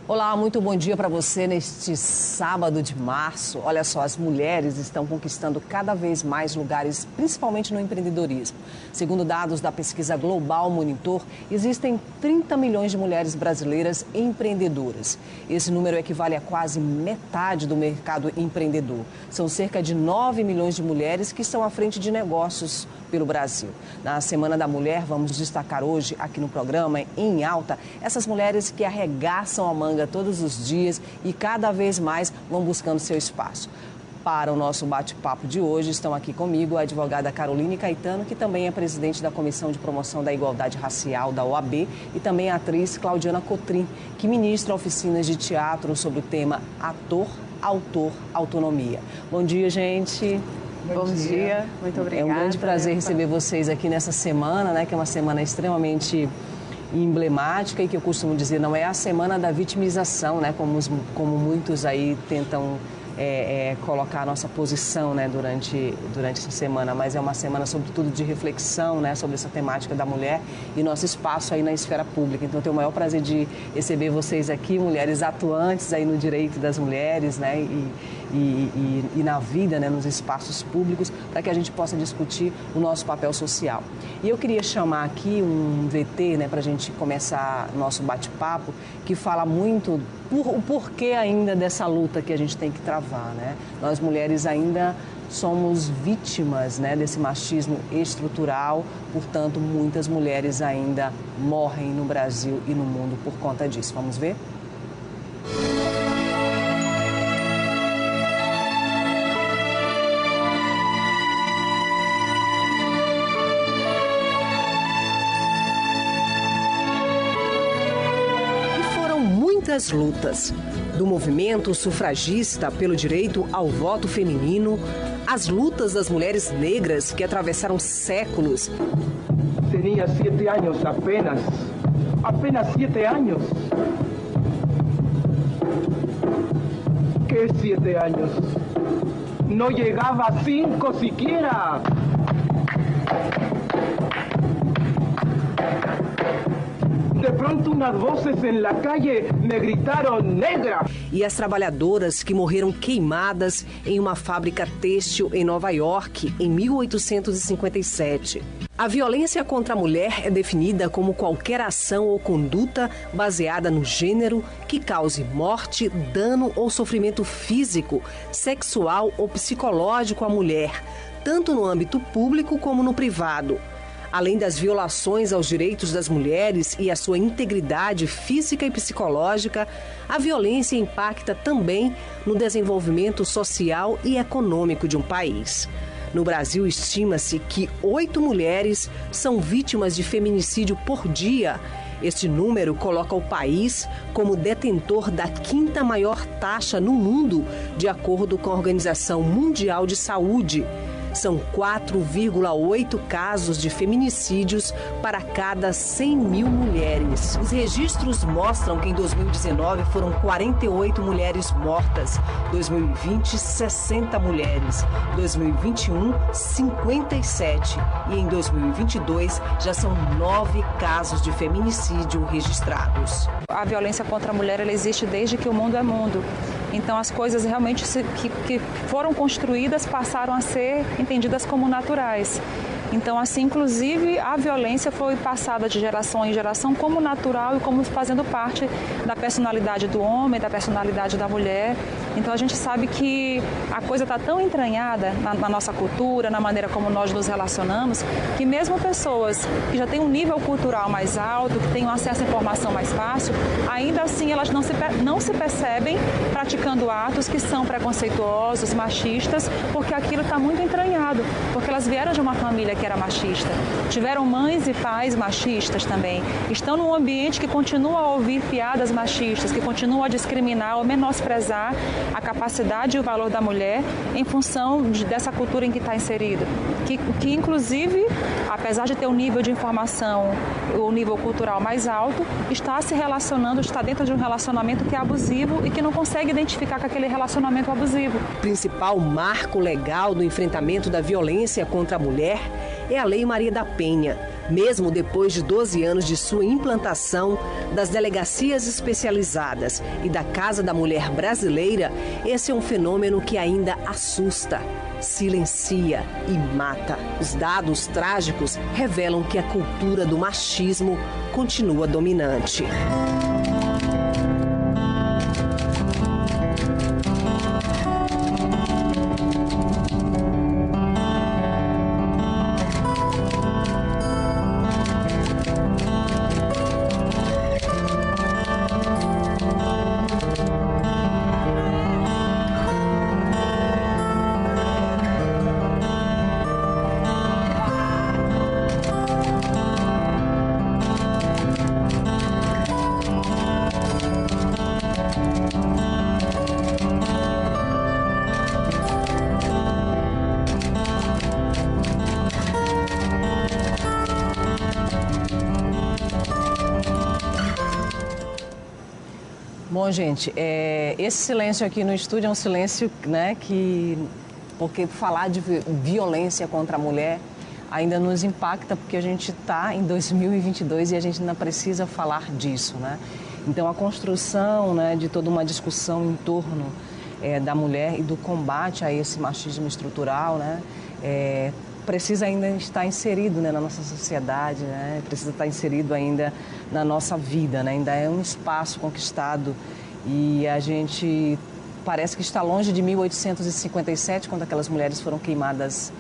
Olá, muito bom dia para você neste sábado de março. Olha só, as mulheres estão conquistando cada vez mais lugares, principalmente no empreendedorismo. Segundo dados da pesquisa Global Monitor, existem 30 milhões de mulheres brasileiras empreendedoras. Esse número equivale a quase metade do mercado empreendedor. São cerca de 9 milhões de mulheres que estão à frente de negócios pelo Brasil. Na Semana da Mulher, vamos destacar hoje aqui no programa, em alta, essas mulheres que arregaçam a manga todos os dias e cada vez mais vão buscando seu espaço. Para o nosso bate-papo de hoje, estão aqui comigo a advogada Caroline Caetano, que também é presidente da Comissão de Promoção da Igualdade Racial da OAB, e também a atriz Claudiana Cotrim, que ministra oficinas de teatro sobre o tema Ator, Autor, Autonomia. Bom dia, gente. Bom dia, muito obrigada. É um grande prazer receber vocês aqui nessa semana, né, que é uma semana extremamente emblemática e que eu costumo dizer não é a semana da vitimização, né, como muitos aí tentam colocar a nossa posição, né, durante essa semana, mas é uma semana sobretudo de reflexão, né, sobre essa temática da mulher e nosso espaço aí na esfera pública. Então eu tenho o maior prazer de receber vocês aqui, mulheres atuantes aí no direito das mulheres, né, e na vida, né, nos espaços públicos, para que a gente possa discutir o nosso papel social. E eu queria chamar aqui um VT, né, para a gente começar nosso bate-papo, que fala muito o porquê ainda dessa luta que a gente tem que travar, né? Nós mulheres ainda somos vítimas, né, desse machismo estrutural, portanto, muitas mulheres ainda morrem no Brasil e no mundo por conta disso. Vamos ver? Muitas lutas, do movimento sufragista pelo direito ao voto feminino, as lutas das mulheres negras que atravessaram séculos. Tinha 7 anos apenas 7 anos. Que 7 anos? Não chegava a 5 sequer. De pronto unas voces en la calle me gritaron negra. E as trabalhadoras que morreram queimadas em uma fábrica têxtil em Nova York em 1857. A violência contra a mulher é definida como qualquer ação ou conduta baseada no gênero que cause morte, dano ou sofrimento físico, sexual ou psicológico à mulher, tanto no âmbito público como no privado. Além das violações aos direitos das mulheres e à sua integridade física e psicológica, a violência impacta também no desenvolvimento social e econômico de um país. No Brasil, estima-se que 8 mulheres são vítimas de feminicídio por dia. Este número coloca o país como detentor da 5ª maior taxa no mundo, de acordo com a Organização Mundial de Saúde. São 4,8 casos de feminicídios para cada 100 mil mulheres. Os registros mostram que em 2019 foram 48 mulheres mortas, 2020, 60 mulheres, 2021, 57 e em 2022 já são 9 casos de feminicídio registrados. A violência contra a mulher ela existe desde que o mundo é mundo. Então as coisas realmente que foram construídas passaram a ser entendidas como naturais. Então, assim, inclusive, a violência foi passada de geração em geração como natural e como fazendo parte da personalidade do homem, da personalidade da mulher. Então, a gente sabe que a coisa está tão entranhada na nossa cultura, na maneira como nós nos relacionamos, que mesmo pessoas que já têm um nível cultural mais alto, que têm um acesso à informação mais fácil, ainda assim elas não se percebem praticando atos que são preconceituosos, machistas, porque aquilo está muito entranhado, porque elas vieram de uma família que era machista, tiveram mães e pais machistas também, estão num ambiente que continua a ouvir piadas machistas, que continua a discriminar ou menosprezar a capacidade e o valor da mulher em função dessa cultura em que está inserida, que inclusive, apesar de ter um nível de informação, o nível cultural mais alto, está se relacionando, está dentro de um relacionamento que é abusivo e que não consegue identificar com aquele relacionamento abusivo. O principal marco legal do enfrentamento da violência contra a mulher é a Lei Maria da Penha. Mesmo depois de 12 anos de sua implantação, das delegacias especializadas e da Casa da Mulher Brasileira, esse é um fenômeno que ainda assusta, silencia e mata. Os dados trágicos revelam que a cultura do machismo continua dominante. Bom, gente, esse silêncio aqui no estúdio é um silêncio, né, porque falar de violência contra a mulher ainda nos impacta, porque a gente está em 2022 e a gente ainda precisa falar disso, né? Então, a construção, né, de toda uma discussão em torno da mulher e do combate a esse machismo estrutural, né, precisa ainda estar inserido, né, na nossa sociedade, né, precisa estar inserido ainda na nossa vida, né, ainda é um espaço conquistado e a gente parece que está longe de 1857, quando aquelas mulheres foram queimadas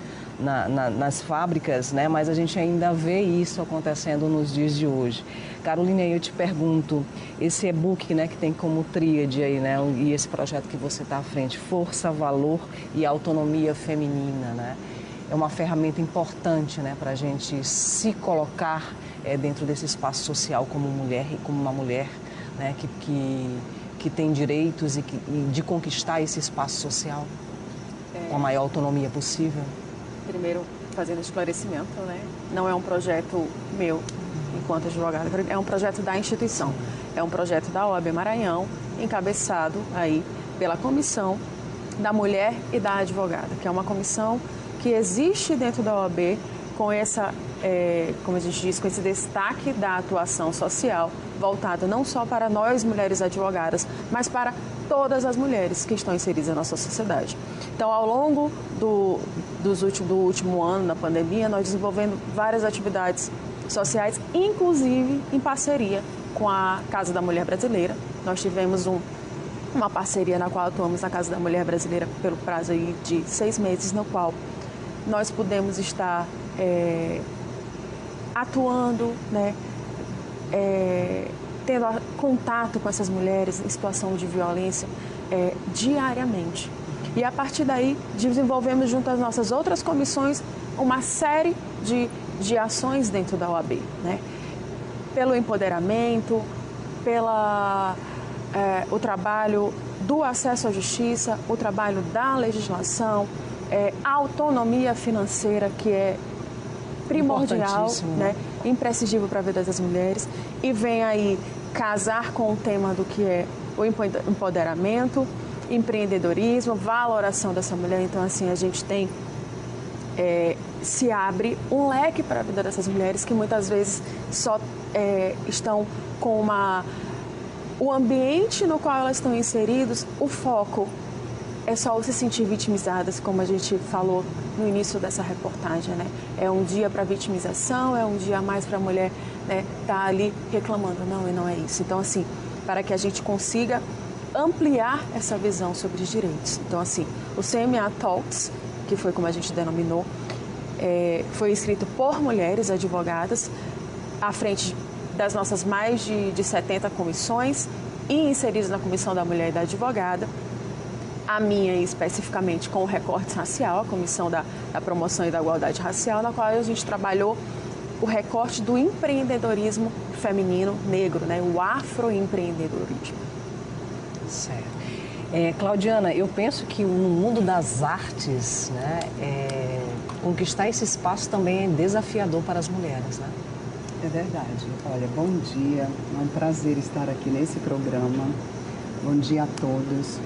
nas fábricas, né, mas a gente ainda vê isso acontecendo nos dias de hoje. Carolina, eu te pergunto, esse e-book, né, que tem como tríade aí, né, e esse projeto que você está à frente, Força, Valor e Autonomia Feminina, né, é uma ferramenta importante, né, para a gente se colocar dentro desse espaço social como mulher e como uma mulher, né, que tem direitos e de conquistar esse espaço social com a maior autonomia possível. Primeiro, fazendo esclarecimento, né, não é um projeto meu enquanto advogada, é um projeto da instituição, é um projeto da OAB Maranhão, encabeçado aí pela Comissão da Mulher e da Advogada, que é uma comissão que existe dentro da OAB com essa, como a gente diz, com esse destaque da atuação social voltada não só para nós, mulheres advogadas, mas para todas as mulheres que estão inseridas na nossa sociedade. Então, ao longo do último ano, da pandemia, nós desenvolvendo várias atividades sociais, inclusive em parceria com a Casa da Mulher Brasileira. Nós tivemos uma parceria na qual atuamos na Casa da Mulher Brasileira pelo prazo aí de 6 meses, no qual nós pudemos estar atuando, né, tendo contato com essas mulheres em situação de violência diariamente. E a partir daí desenvolvemos junto às nossas outras comissões uma série de ações dentro da OAB, né? Pelo empoderamento, o trabalho do acesso à justiça, o trabalho da legislação, a autonomia financeira, que é primordial, né? Imprescindível para a vida das mulheres, e vem aí casar com o tema do que é o empoderamento, empreendedorismo, valoração dessa mulher. Então, assim, a gente tem, se abre um leque para a vida dessas mulheres que muitas vezes só estão com o ambiente no qual elas estão inseridas, o foco é só se sentir vitimizadas, como a gente falou no início dessa reportagem, né? É um dia para vitimização, é um dia a mais para a mulher, né, tá ali reclamando. Não, e não é isso. Então, assim, para que a gente consiga ampliar essa visão sobre os direitos. Então, assim, o CMA Talks, que foi como a gente denominou, foi escrito por mulheres advogadas, à frente das nossas mais de 70 comissões e inseridos na Comissão da Mulher e da Advogada. A minha, especificamente, com o recorte racial, a Comissão da Promoção e da Igualdade Racial, na qual a gente trabalhou o recorte do empreendedorismo feminino negro, né? O afroempreendedorismo. Certo. Claudiana, eu penso que no mundo das artes, né, conquistar esse espaço também é desafiador para as mulheres, né? É verdade. Olha, bom dia, é um prazer estar aqui nesse programa. Bom dia a todos.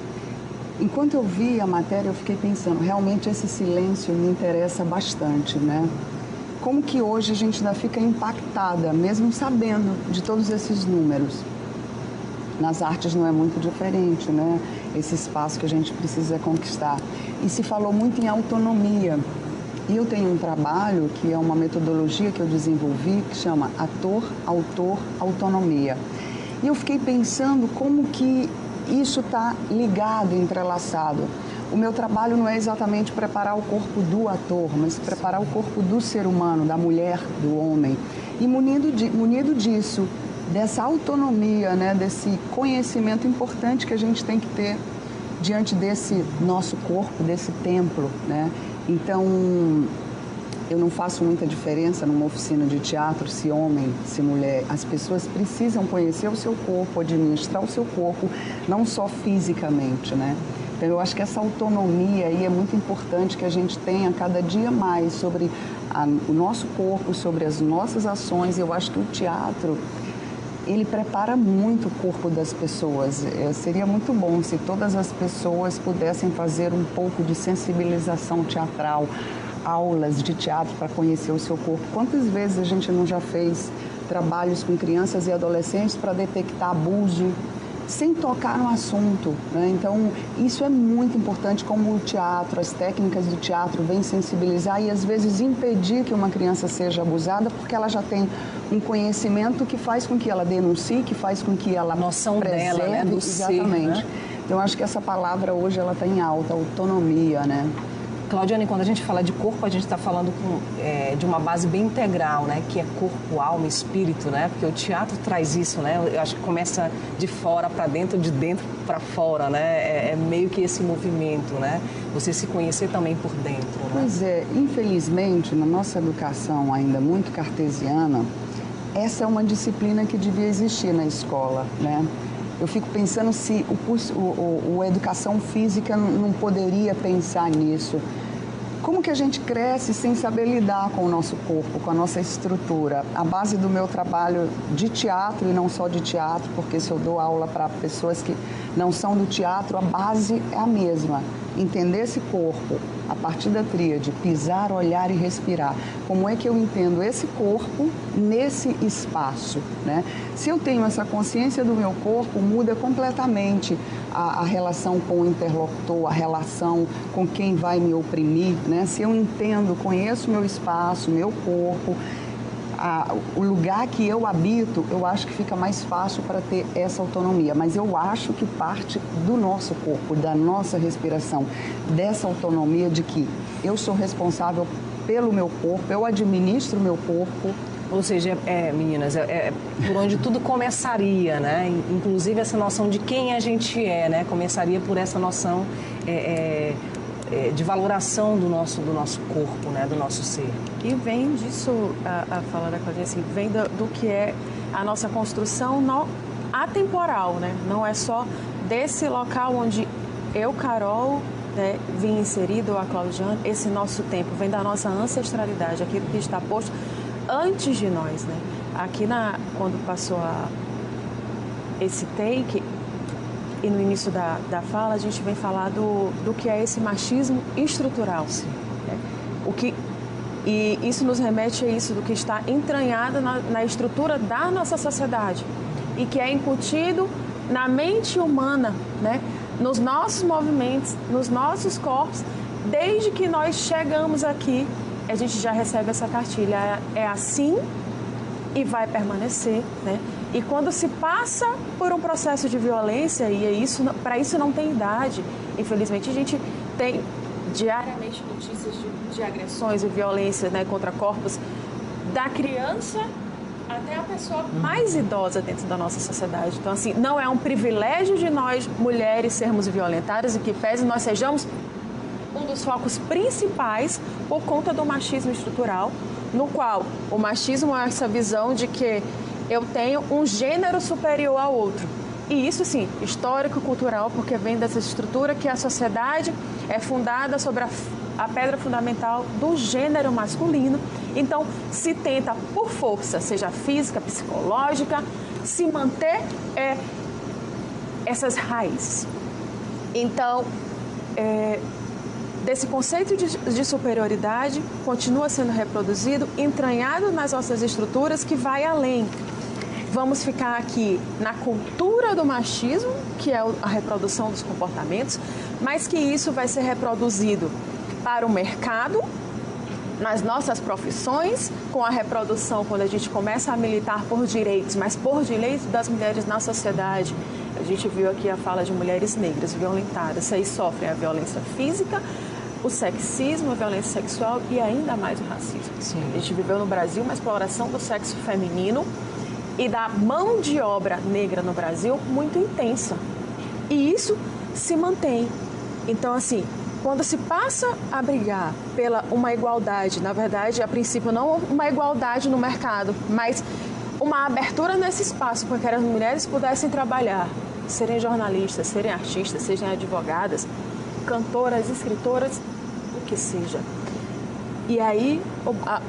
Enquanto eu vi a matéria, eu fiquei pensando, realmente esse silêncio me interessa bastante, né? como que hoje a gente ainda fica impactada, mesmo sabendo de todos esses números. Nas artes não é muito diferente, né? Esse espaço que a gente precisa conquistar. E se falou muito em autonomia. E eu tenho um trabalho que é uma metodologia que eu desenvolvi que chama Ator, Autor, Autonomia. E eu fiquei pensando como que isso está ligado, entrelaçado. O meu trabalho não é exatamente preparar o corpo do ator, mas preparar o corpo do ser humano, da mulher, do homem. E munido disso, dessa autonomia, né, desse conhecimento importante que a gente tem que ter diante desse nosso corpo, desse templo, né? Então, eu não faço muita diferença numa oficina de teatro, se homem, se mulher. As pessoas precisam conhecer o seu corpo, administrar o seu corpo, não só fisicamente, né? Então, eu acho que essa autonomia aí é muito importante que a gente tenha cada dia mais sobre o nosso corpo, sobre as nossas ações. Eu acho que o teatro, ele prepara muito o corpo das pessoas. Seria muito bom se todas as pessoas pudessem fazer um pouco de sensibilização teatral, aulas de teatro para conhecer o seu corpo. Quantas vezes a gente não já fez trabalhos com crianças e adolescentes para detectar abuso, sem tocar no assunto, né? Então, isso é muito importante, como o teatro, as técnicas do teatro vêm sensibilizar e às vezes impedir que uma criança seja abusada, porque ela já tem um conhecimento que faz com que ela denuncie, que faz com que ela noção preserve, dela, né, do exatamente. ser, né? Então, eu acho que essa palavra hoje ela está em alta, autonomia, né? Claudiane, quando a gente fala de corpo, a gente está falando de uma base bem integral, né? Que é corpo, alma, espírito, né? Porque o teatro traz isso, né? Eu acho que começa de fora para dentro, de dentro para fora, né? É meio que esse movimento, né? Você se conhecer também por dentro, né? Pois é, infelizmente, na nossa educação ainda muito cartesiana, essa é uma disciplina que devia existir na escola, né? Eu fico pensando se a educação física não poderia pensar nisso. Como que a gente cresce sem saber lidar com o nosso corpo, com a nossa estrutura? A base do meu trabalho de teatro, e não só de teatro, porque se eu dou aula para pessoas que não são do teatro, a base é a mesma. Entender esse corpo, a partir da tríade, pisar, olhar e respirar. Como é que eu entendo esse corpo nesse espaço, né? Se eu tenho essa consciência do meu corpo, muda completamente a relação com o interlocutor, a relação com quem vai me oprimir, né? Se eu entendo, conheço meu espaço, meu corpo, o lugar que eu habito, eu acho que fica mais fácil para ter essa autonomia. Mas eu acho que parte do nosso corpo, da nossa respiração, dessa autonomia de que eu sou responsável pelo meu corpo, eu administro o meu corpo. Ou seja, meninas, por onde tudo começaria, né? Inclusive essa noção de quem a gente é, né? Começaria por essa noção de valoração do nosso corpo, né? Do nosso ser. E vem disso, a fala da Claudia, assim, vem do que é a nossa construção atemporal, né? Não é só desse local onde eu, Carol, né, vim inserido, a Claudiane, esse nosso tempo vem da nossa ancestralidade, aquilo que está posto antes de nós, né? Aqui quando passou esse take e no início da fala a gente vem falar do que é esse machismo estrutural, né? E isso nos remete a isso do que está entranhado na estrutura da nossa sociedade e que é incutido na mente humana, né? Nos nossos movimentos, nos nossos corpos, desde que nós chegamos aqui. A gente já recebe essa cartilha, é assim e vai permanecer, né? E quando se passa por um processo de violência, e para isso não tem idade, infelizmente a gente tem diariamente notícias de agressões e violência, né, contra corpos, da criança até a pessoa mais idosa dentro da nossa sociedade. Então, assim, não é um privilégio de nós, mulheres, sermos violentadas e que pese nós sejamos um dos focos principais por conta do machismo estrutural, no qual o machismo é essa visão de que eu tenho um gênero superior ao outro. E isso, sim, histórico-cultural, porque vem dessa estrutura que a sociedade é fundada sobre a pedra fundamental do gênero masculino. Então, se tenta, por força, seja física, psicológica, se manter essas raízes. Então, desse conceito de superioridade continua sendo reproduzido, entranhado nas nossas estruturas, que vai além. Vamos ficar aqui na cultura do machismo, que é a reprodução dos comportamentos, mas que isso vai ser reproduzido para o mercado, nas nossas profissões, com a reprodução, quando a gente começa a militar por direitos, mas por direitos das mulheres na sociedade. A gente viu aqui a fala de mulheres negras violentadas, aí sofrem a violência física, o sexismo, a violência sexual e ainda mais o racismo. Sim. A gente viveu no Brasil uma exploração do sexo feminino e da mão de obra negra no Brasil muito intensa. E isso se mantém. Então, assim, quando se passa a brigar pela uma igualdade, na verdade, a princípio não uma igualdade no mercado, mas uma abertura nesse espaço para que as mulheres pudessem trabalhar, serem jornalistas, serem artistas, sejam advogadas, cantoras, escritoras, o que seja. E aí,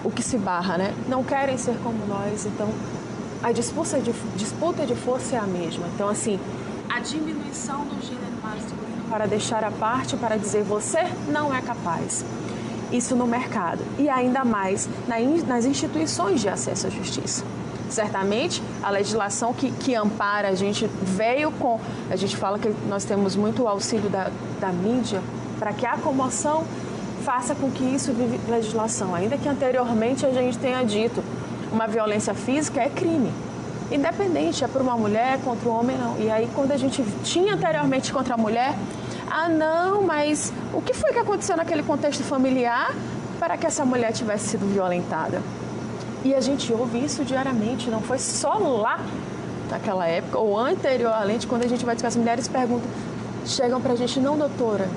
o que se barra, né? Não querem ser como nós, então a disputa de força é a mesma. Então, assim, a diminuição do gênero masculino para deixar a parte, para dizer você não é capaz. Isso no mercado e ainda mais nas instituições de acesso à justiça. Certamente, a legislação que ampara, a gente veio com... A gente fala que nós temos muito auxílio da mídia para que a comoção faça com que isso vive legislação. Ainda que anteriormente a gente tenha dito uma violência física é crime. Independente, é por uma mulher, contra um homem, não. E aí, quando a gente tinha anteriormente contra a mulher, não, mas o que foi que aconteceu naquele contexto familiar para que essa mulher tivesse sido violentada? E a gente ouve isso diariamente, não foi só lá naquela época, ou anteriormente, quando a gente vai discutir, as mulheres perguntam, chegam pra gente, não, doutora,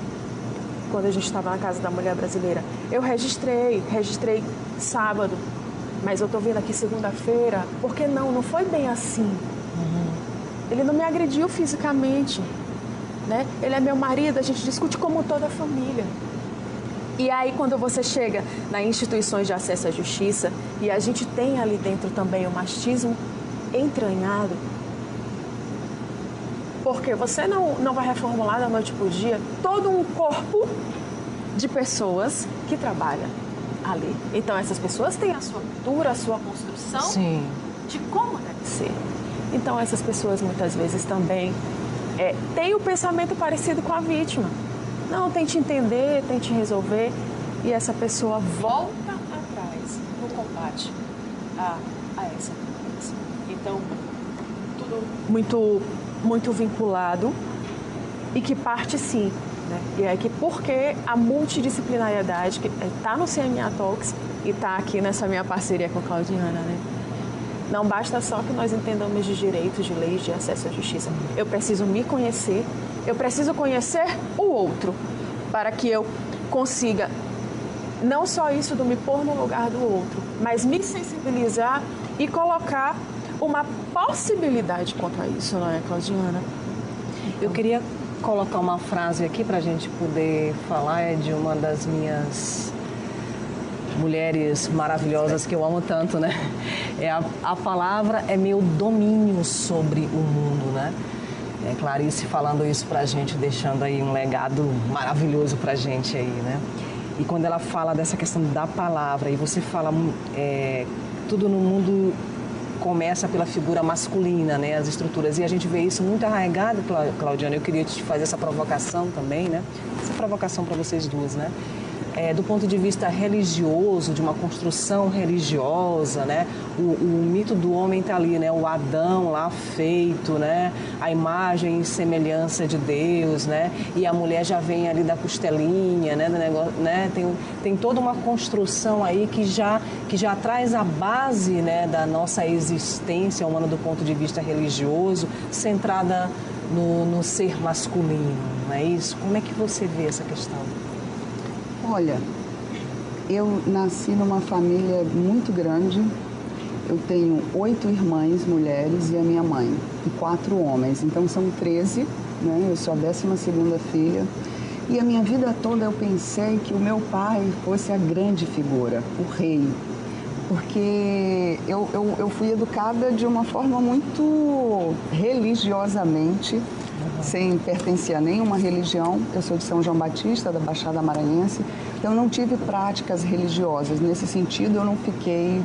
quando a gente estava na Casa da Mulher Brasileira, eu registrei sábado, mas eu tô vindo aqui segunda-feira, porque não foi bem assim. Ele não me agrediu fisicamente, né? Ele é meu marido, a gente discute como toda a família. E aí, quando você chega nas instituições de acesso à justiça, e a gente tem ali dentro também o machismo entranhado, porque você não vai reformular da noite para o dia todo um corpo de pessoas que trabalham ali. Então, essas pessoas têm a sua cultura, a sua construção Sim. de como deve ser. Então, essas pessoas muitas vezes também têm o pensamento parecido com a vítima. Não, tente entender, tente resolver, e essa pessoa volta atrás no combate a essa violência. Então, tudo muito vinculado e que parte sim, né? E é que porque a multidisciplinariedade que está no CMA Talks e está aqui nessa minha parceria com a Claudiana, né? Não basta só que nós entendamos de direitos, de leis, de acesso à justiça. Eu preciso me conhecer, eu preciso conhecer o outro, para que eu consiga, não só isso do me pôr no lugar do outro, mas me sensibilizar e colocar uma possibilidade quanto a isso, não é, Claudiana? Eu queria colocar uma frase aqui para a gente poder falar, é de uma das minhas mulheres maravilhosas que eu amo tanto, né? A palavra é meu domínio sobre o mundo, né? É Clarice falando isso pra gente, deixando aí um legado maravilhoso pra gente aí, né? E quando ela fala dessa questão da palavra, e você fala, tudo no mundo começa pela figura masculina, né? As estruturas, e a gente vê isso muito arraigado, Claudiana. Eu queria te fazer essa provocação também, né? Essa provocação para vocês duas, né? Do ponto de vista religioso, de uma construção religiosa, né? O mito do homem está ali, né? O Adão lá feito, né? A imagem e semelhança de Deus, né? E a mulher já vem ali da costelinha, né? Do negócio, né? Tem toda uma construção aí que já traz a base, né? Da nossa existência humana do ponto de vista religioso, centrada no ser masculino, não é isso? Como é que você vê essa questão? Olha, eu nasci numa família muito grande. Eu tenho 8 irmãs mulheres e a minha mãe, e 4 homens. Então são 13, né? Eu sou a 12ª filha. E a minha vida toda eu pensei que o meu pai fosse a grande figura, o rei. porque eu fui educada de uma forma muito religiosamente, sem pertencer a nenhuma religião. Eu sou de São João Batista, da Baixada Maranhense, então eu não tive práticas religiosas. Nesse sentido, eu não fiquei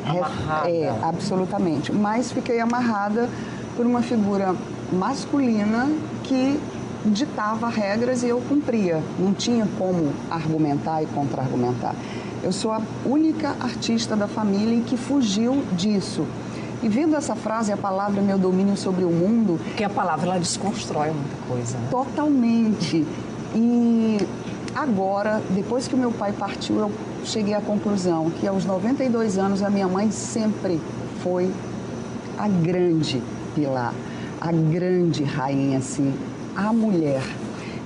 amarrada. Absolutamente, mas fiquei amarrada por uma figura masculina que ditava regras e eu cumpria. Não tinha como argumentar e contra-argumentar. Eu sou a única artista da família que fugiu disso. E vendo essa frase, a palavra meu domínio sobre o mundo... Porque a palavra, ela desconstrói muita coisa, né? Totalmente. E agora, depois que o meu pai partiu, eu cheguei à conclusão que aos 92 anos a minha mãe sempre foi a grande pilar, a grande rainha, assim, a mulher.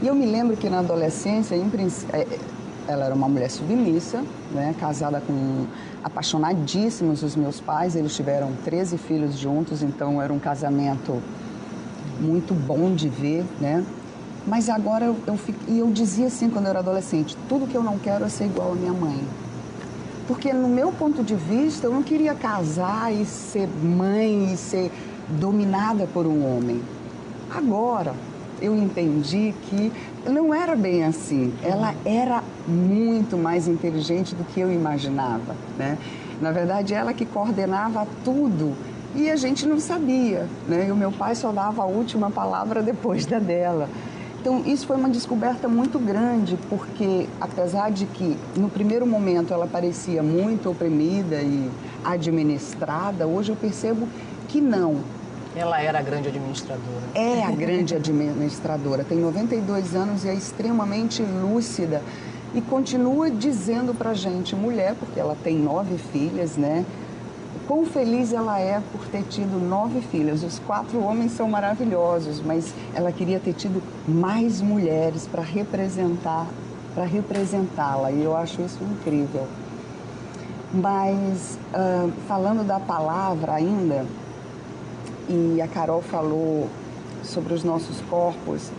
E eu me lembro que na adolescência, ela era uma mulher submissa, né, casada com apaixonadíssimos os meus pais. Eles tiveram 13 filhos juntos, então era um casamento muito bom de ver, né? Mas agora eu dizia assim quando eu era adolescente: tudo que eu não quero é ser igual à minha mãe. Porque no meu ponto de vista, eu não queria casar e ser mãe e ser dominada por um homem. Agora eu entendi que não era bem assim. Ela era muito mais inteligente do que eu imaginava, né? Na verdade, ela que coordenava tudo e a gente não sabia, né? E o meu pai só dava a última palavra depois da dela. Então, isso foi uma descoberta muito grande, porque apesar de que no primeiro momento ela parecia muito oprimida e administrada, hoje eu percebo que não. Ela era a grande administradora. É a grande administradora. Tem 92 anos e é extremamente lúcida. E continua dizendo pra gente, mulher, porque ela tem 9 filhas, né? Quão feliz ela é por ter tido 9 filhos. Os 4 homens são maravilhosos, mas ela queria ter tido mais mulheres para representá-la. E eu acho isso incrível. Mas, falando da palavra ainda, e a Carol falou sobre os nossos corpos,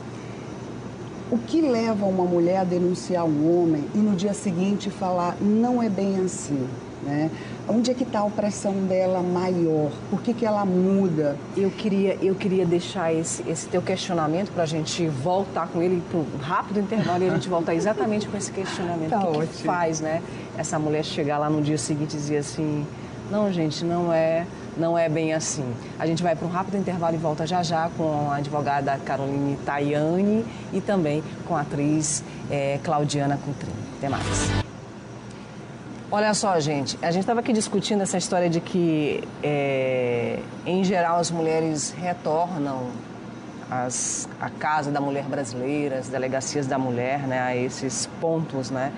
o que leva uma mulher a denunciar um homem e no dia seguinte falar, não é bem assim, né? Onde é que está a opressão dela maior? Por que ela muda? Eu queria deixar esse teu questionamento para a gente voltar com ele para um rápido intervalo e a gente voltar exatamente com esse questionamento. Tá o que faz, né? Essa mulher chegar lá no dia seguinte e dizer assim, não, gente, não é bem assim. A gente vai para um rápido intervalo e volta já já com a advogada Caroline Tayane e também com a atriz Claudiana Coutrin. Até mais. Olha só, gente, a gente estava aqui discutindo essa história de que, em geral, as mulheres retornam à Casa da Mulher Brasileira, as delegacias da mulher, né, a esses pontos, né,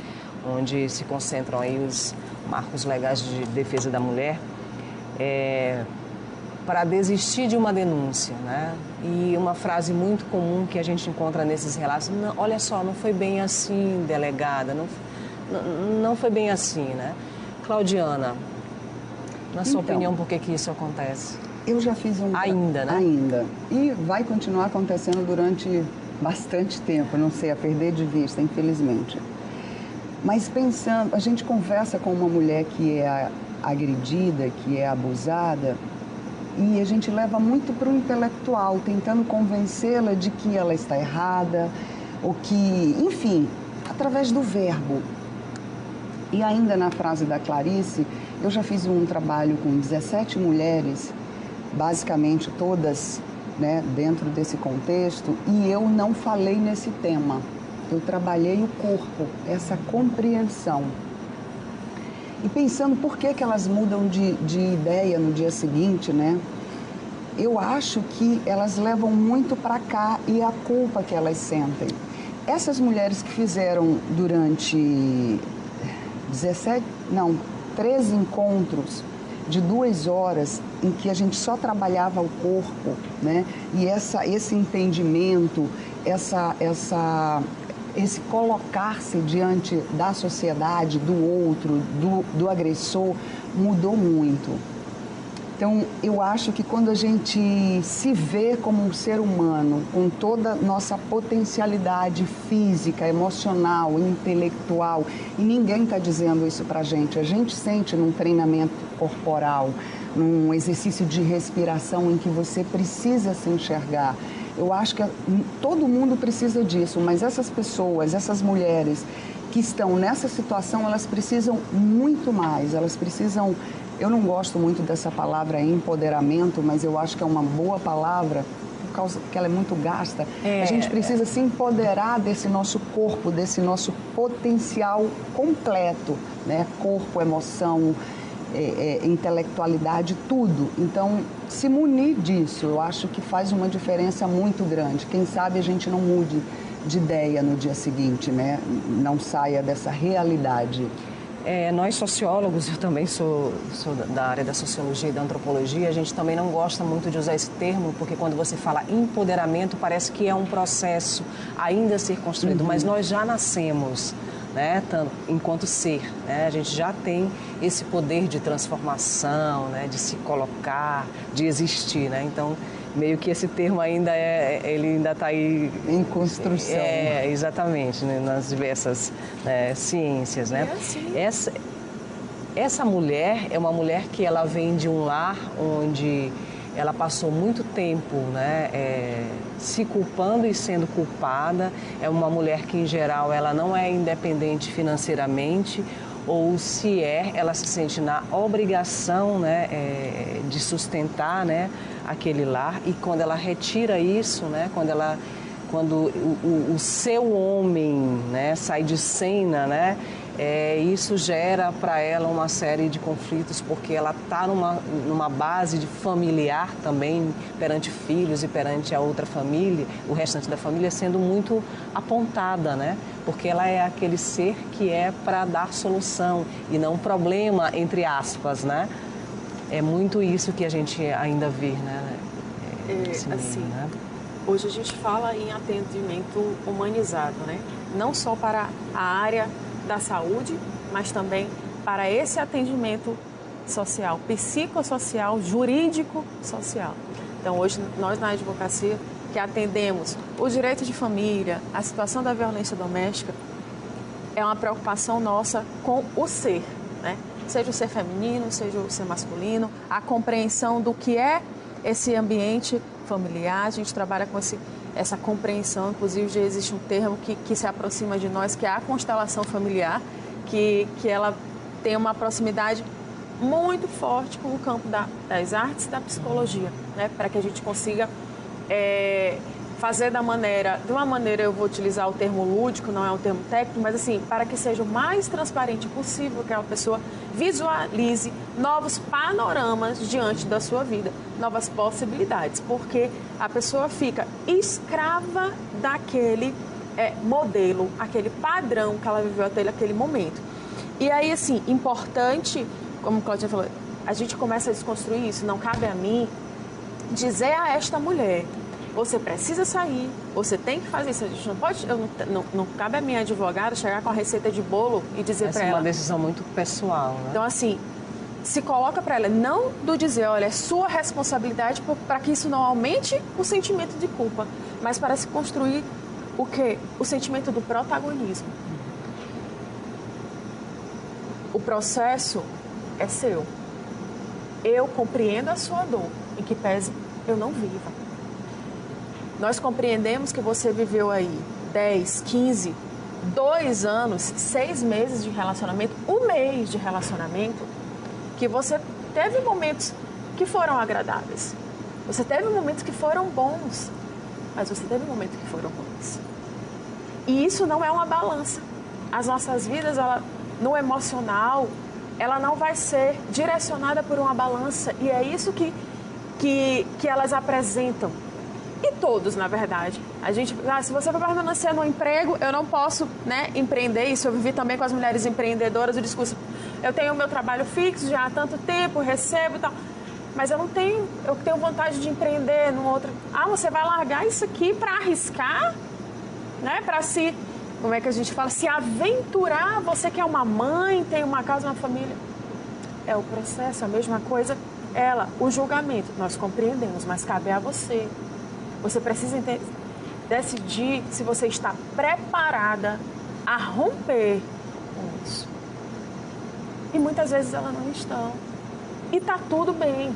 onde se concentram aí os marcos legais de defesa da mulher, para desistir de uma denúncia, né? E uma frase muito comum que a gente encontra nesses relatos, olha só, não foi bem assim, delegada, não foi bem assim, né? Claudiana, na sua opinião, por que isso acontece? Eu já fiz Ainda, né? Ainda. E vai continuar acontecendo durante bastante tempo, não sei, a perder de vista, infelizmente. Mas pensando, a gente conversa com uma mulher que é agredida, que é abusada, e a gente leva muito para o intelectual, tentando convencê-la de que ela está errada, ou que, enfim, através do verbo. E ainda na frase da Clarice, eu já fiz um trabalho com 17 mulheres, basicamente todas, né, dentro desse contexto, e eu não falei nesse tema. Eu trabalhei o corpo, essa compreensão. E pensando por que elas mudam de ideia no dia seguinte, né? Eu acho que elas levam muito para cá e a culpa que elas sentem. Essas mulheres que fizeram durante 13 encontros de 2 horas em que a gente só trabalhava o corpo, né? E esse entendimento, esse colocar-se diante da sociedade, do outro, do agressor, mudou muito. Então, eu acho que quando a gente se vê como um ser humano, com toda a nossa potencialidade física, emocional, intelectual, e ninguém está dizendo isso para a gente sente num treinamento corporal, num exercício de respiração em que você precisa se enxergar. Eu acho que todo mundo precisa disso, mas essas pessoas, essas mulheres que estão nessa situação, elas precisam muito mais, elas precisam... Eu não gosto muito dessa palavra empoderamento, mas eu acho que é uma boa palavra, por causa que ela é muito gasta. A gente precisa se empoderar desse nosso corpo, desse nosso potencial completo, né? Corpo, emoção, intelectualidade, tudo. Então, se munir disso, eu acho que faz uma diferença muito grande. Quem sabe a gente não mude de ideia no dia seguinte, né? Não saia dessa realidade. Nós sociólogos, eu também sou da área da sociologia e da antropologia, a gente também não gosta muito de usar esse termo, porque quando você fala empoderamento, parece que é um processo ainda a ser construído, mas nós já nascemos, né, enquanto ser, né, a gente já tem esse poder de transformação, né, de se colocar, de existir, né, então meio que esse termo ainda ele ainda está aí em construção. Exatamente, né, nas diversas ciências, né? Assim. Essa mulher é uma mulher que ela vem de um lar onde ela passou muito tempo, né, se culpando e sendo culpada. É uma mulher que, em geral, ela não é independente financeiramente, ou se ela se sente na obrigação, né, de sustentar, né, aquele lar. E quando ela retira isso, né, quando o seu homem, né, sai de cena, né, isso gera para ela uma série de conflitos, porque ela está numa base de familiar também, perante filhos e perante a outra família, o restante da família, sendo muito apontada, né? Porque ela é aquele ser que é para dar solução e não problema, entre aspas, né? É muito isso que a gente ainda vê, né? Assim, né? Hoje a gente fala em atendimento humanizado, né? Não só para a área da saúde, mas também para esse atendimento social, psicossocial, jurídico-social. Então, hoje, nós na advocacia, que atendemos o direito de família, a situação da violência doméstica, é uma preocupação nossa com o ser, né? Seja o ser feminino, seja o ser masculino, a compreensão do que é esse ambiente familiar. A gente trabalha com essa compreensão, inclusive já existe um termo que se aproxima de nós, que é a constelação familiar, que ela tem uma proximidade muito forte com o campo das artes e da psicologia, né? Para que a gente consiga fazer de uma maneira, eu vou utilizar o termo lúdico, não é um termo técnico, mas assim, para que seja o mais transparente possível, que a pessoa visualize novos panoramas diante da sua vida, novas possibilidades, porque a pessoa fica escrava daquele modelo, aquele padrão que ela viveu até aquele momento. E aí, assim, importante, como a Claudinha falou, a gente começa a desconstruir isso. Não cabe a mim dizer a esta mulher: você precisa sair, você tem que fazer isso. A gente não pode, não cabe a minha advogada chegar com a receita de bolo e dizer para ela. Essa é uma decisão muito pessoal, né? Então, assim, se coloca para ela, não do dizer, olha, é sua responsabilidade, para que isso não aumente o sentimento de culpa, mas para se construir o quê? O sentimento do protagonismo. O processo é seu. Eu compreendo a sua dor, em que pese eu não viva. Nós compreendemos que você viveu aí 10, 15, 2 anos, 6 meses de relacionamento, 1 mês de relacionamento, que você teve momentos que foram agradáveis. Você teve momentos que foram bons, mas você teve momentos que foram ruins. E isso não é uma balança. As nossas vidas, no emocional, ela não vai ser direcionada por uma balança. E é isso que elas apresentam. E todos, na verdade. A gente, se você vai permanecer no emprego, eu não posso, né, empreender. Isso eu vivi também com as mulheres empreendedoras, o discurso: eu tenho o meu trabalho fixo já há tanto tempo, recebo e tal, mas eu tenho vontade de empreender no outro. Você vai largar isso aqui para arriscar, né, para como é que a gente fala, se aventurar, você que é uma mãe, tem uma casa, uma família. É o processo, a mesma coisa o julgamento. Nós compreendemos, mas cabe a você. Você precisa decidir se você está preparada a romper com isso. E muitas vezes elas não estão. E está tudo bem.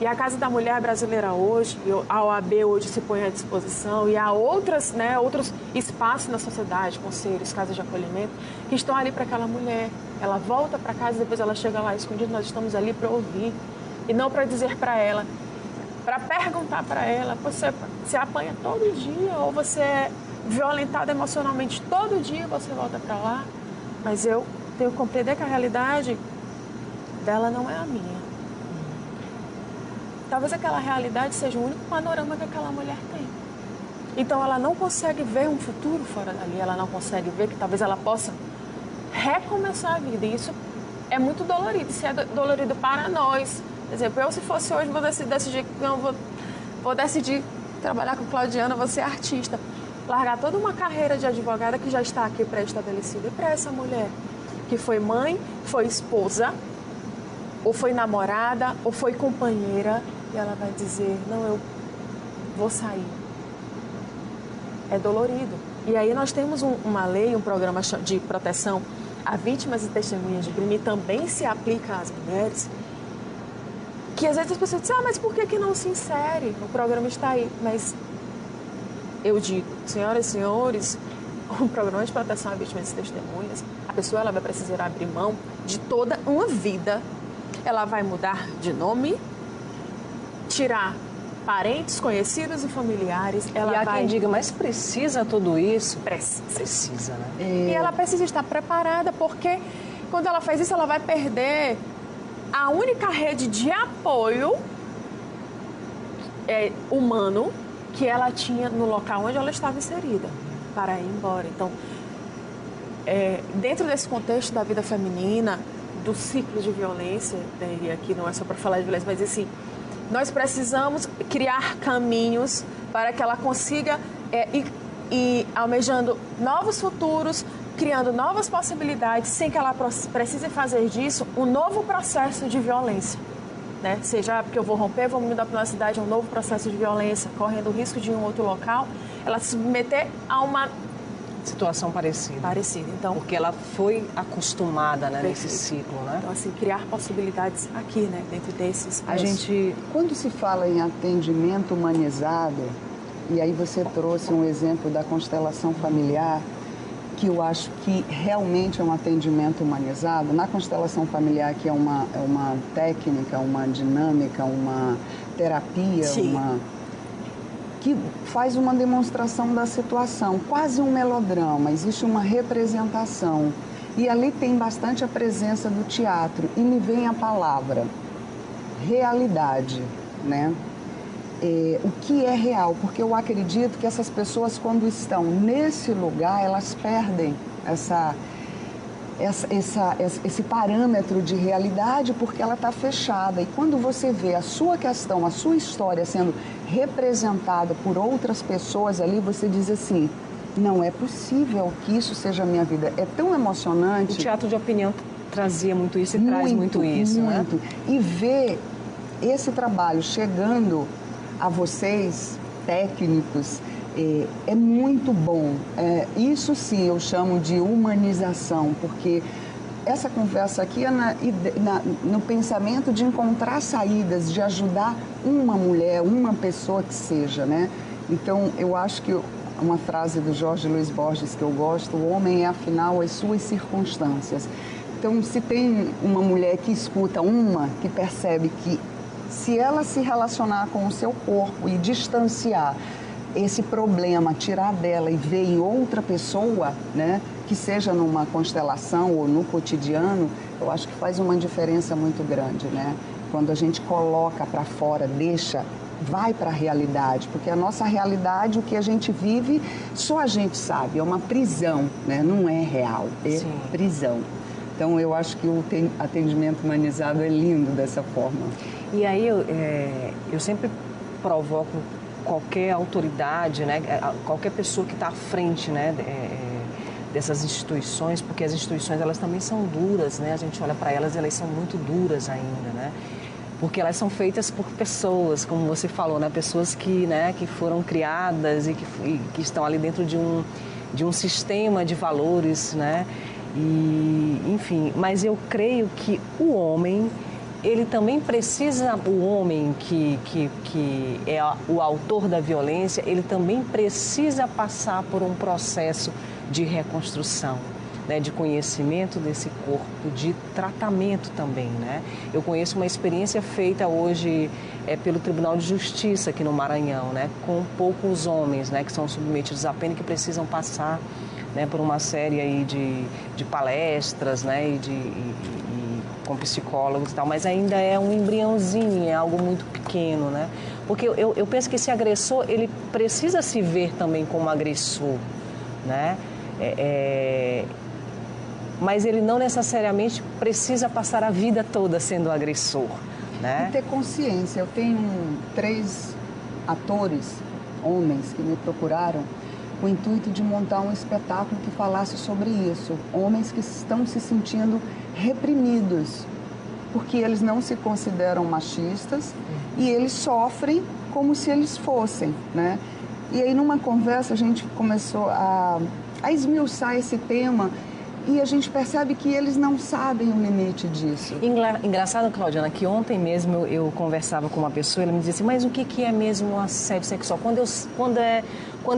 E a Casa da Mulher Brasileira hoje, a OAB hoje se põe à disposição, e há outros espaços na sociedade, conselhos, casas de acolhimento, que estão ali para aquela mulher. Ela volta para casa e depois ela chega lá escondida, nós estamos ali para ouvir. E não para dizer para ela, para perguntar para ela, você se apanha todo dia ou você é violentada emocionalmente todo dia, você volta para lá. Mas eu tenho que compreender que a realidade dela não é a minha. Talvez aquela realidade seja o único panorama que aquela mulher tem. Então ela não consegue ver um futuro fora dali, ela não consegue ver que talvez ela possa recomeçar a vida. E isso é muito dolorido, isso é dolorido para nós. Por exemplo, eu se fosse hoje, vou decidir que não vou decidir trabalhar com Claudiana, vou ser artista. Largar toda uma carreira de advogada que já está aqui pré-estabelecida. E para essa mulher que foi mãe, foi esposa, ou foi namorada, ou foi companheira, e ela vai dizer, não, eu vou sair. É dolorido. E aí nós temos uma lei, um programa de proteção a vítimas e testemunhas de crime, também se aplica às mulheres, que às vezes as pessoas dizem, mas por que não se insere? O programa está aí. Mas eu digo, senhoras e senhores, o programa de proteção a vítimas e testemunhas, a pessoa ela vai precisar abrir mão de toda uma vida. Ela vai mudar de nome, tirar parentes, conhecidos e familiares. E há quem diga, mas precisa tudo isso? Precisa, né? E ela precisa estar preparada, porque quando ela faz isso, ela vai perder a única rede de apoio humano que ela tinha no local onde ela estava inserida, para ir embora. Então, dentro desse contexto da vida feminina, do ciclo de violência, e aqui não é só para falar de violência, mas assim, nós precisamos criar caminhos para que ela consiga ir almejando novos futuros, criando novas possibilidades, sem que ela precise fazer disso um novo processo de violência. Né? Seja porque eu vou romper, vou me mudar para uma cidade, é um novo processo de violência, correndo o risco de ir em um outro local, ela se submeter a uma situação parecida. Então, porque ela foi acostumada, né, nesse ciclo, né? Então, assim, criar possibilidades aqui, né, dentro desses. Quando se fala em atendimento humanizado, e aí você trouxe um exemplo da constelação familiar, que eu acho que realmente é um atendimento humanizado. Na constelação familiar, que é uma técnica, uma dinâmica, uma terapia, que faz uma demonstração da situação, quase um melodrama, existe uma representação. E ali tem bastante a presença do teatro. E me vem a palavra realidade, né? O que é real? Porque eu acredito que essas pessoas, quando estão nesse lugar, elas perdem esse parâmetro de realidade, porque ela está fechada. E quando você vê a sua questão, a sua história sendo representada por outras pessoas ali, você diz assim, não é possível que isso seja a minha vida. É tão emocionante. O teatro de opinião trazia muito isso e traz muito isso, muito. Né? E ver esse trabalho chegando a vocês, técnicos, é muito bom. Isso sim eu chamo de humanização, porque essa conversa aqui é no pensamento de encontrar saídas, de ajudar uma mulher, uma pessoa que seja, né? Então, eu acho que uma frase do Jorge Luiz Borges que eu gosto, o homem é afinal as suas circunstâncias. Então, se tem uma mulher que escuta que percebe que se ela se relacionar com o seu corpo e distanciar esse problema, tirar dela e ver em outra pessoa, né, que seja numa constelação ou no cotidiano, eu acho que faz uma diferença muito grande, né? Quando a gente coloca para fora, vai para a realidade, porque a nossa realidade, o que a gente vive, só a gente sabe, é uma prisão, né? Não é real, é prisão. Então, eu acho que o atendimento humanizado é lindo dessa forma. E aí, eu sempre provoco qualquer autoridade, né, qualquer pessoa que está à frente, né, dessas instituições, porque as instituições elas também são duras, né? A gente olha para elas, elas são muito duras ainda, né? Porque elas são feitas por pessoas, como você falou, né? Pessoas que, né, que foram criadas e que estão ali dentro de um sistema de valores, né? E, enfim, mas eu creio que o homem, ele também precisa, o homem que é o autor da violência, ele também precisa passar por um processo de reconstrução, né, de conhecimento desse corpo, de tratamento também, né? Eu conheço uma experiência feita hoje pelo Tribunal de Justiça aqui no Maranhão, né, com poucos homens, né, que são submetidos à pena e que precisam passar, né, por uma série aí de palestras, né, com psicólogos e tal, mas ainda é um embriãozinho, é algo muito pequeno, né? Porque eu penso que esse agressor, ele precisa se ver também como agressor, né? Mas ele não necessariamente precisa passar a vida toda sendo agressor, né? E ter consciência. Eu tenho 3 atores, homens, que me procuraram com o intuito de montar um espetáculo que falasse sobre isso. Homens que estão se sentindo reprimidos, porque eles não se consideram machistas e eles sofrem como se eles fossem, né? E aí, numa conversa, a gente começou a esmiuçar esse tema e a gente percebe que eles não sabem o limite disso. Engraçado, Claudiana, que ontem mesmo eu conversava com uma pessoa, ela me disse assim, mas o que é mesmo um assédio sexual? Quando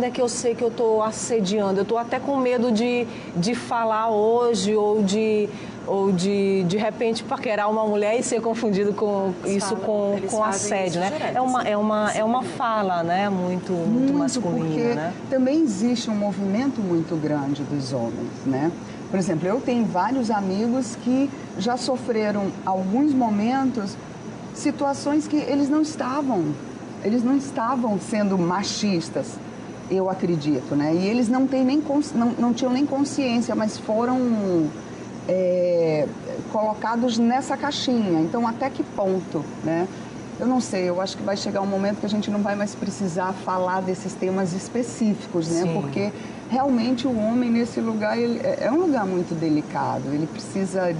é que eu sei que eu estou assediando? Eu estou até com medo de falar hoje ou de repente paquerar uma mulher e ser confundido com isso com assédio, né? É uma fala, né? Muito masculina, porque né? Também existe um movimento muito grande dos homens, né? Por exemplo, eu tenho vários amigos que já sofreram alguns momentos, situações que eles não estavam sendo machistas, eu acredito, né? E eles não tinham nem consciência, mas foram colocados nessa caixinha. Então, até que ponto, né? Eu não sei, eu acho que vai chegar um momento que a gente não vai mais precisar falar desses temas específicos, né? Sim. Porque realmente o homem nesse lugar é um lugar muito delicado. Ele precisa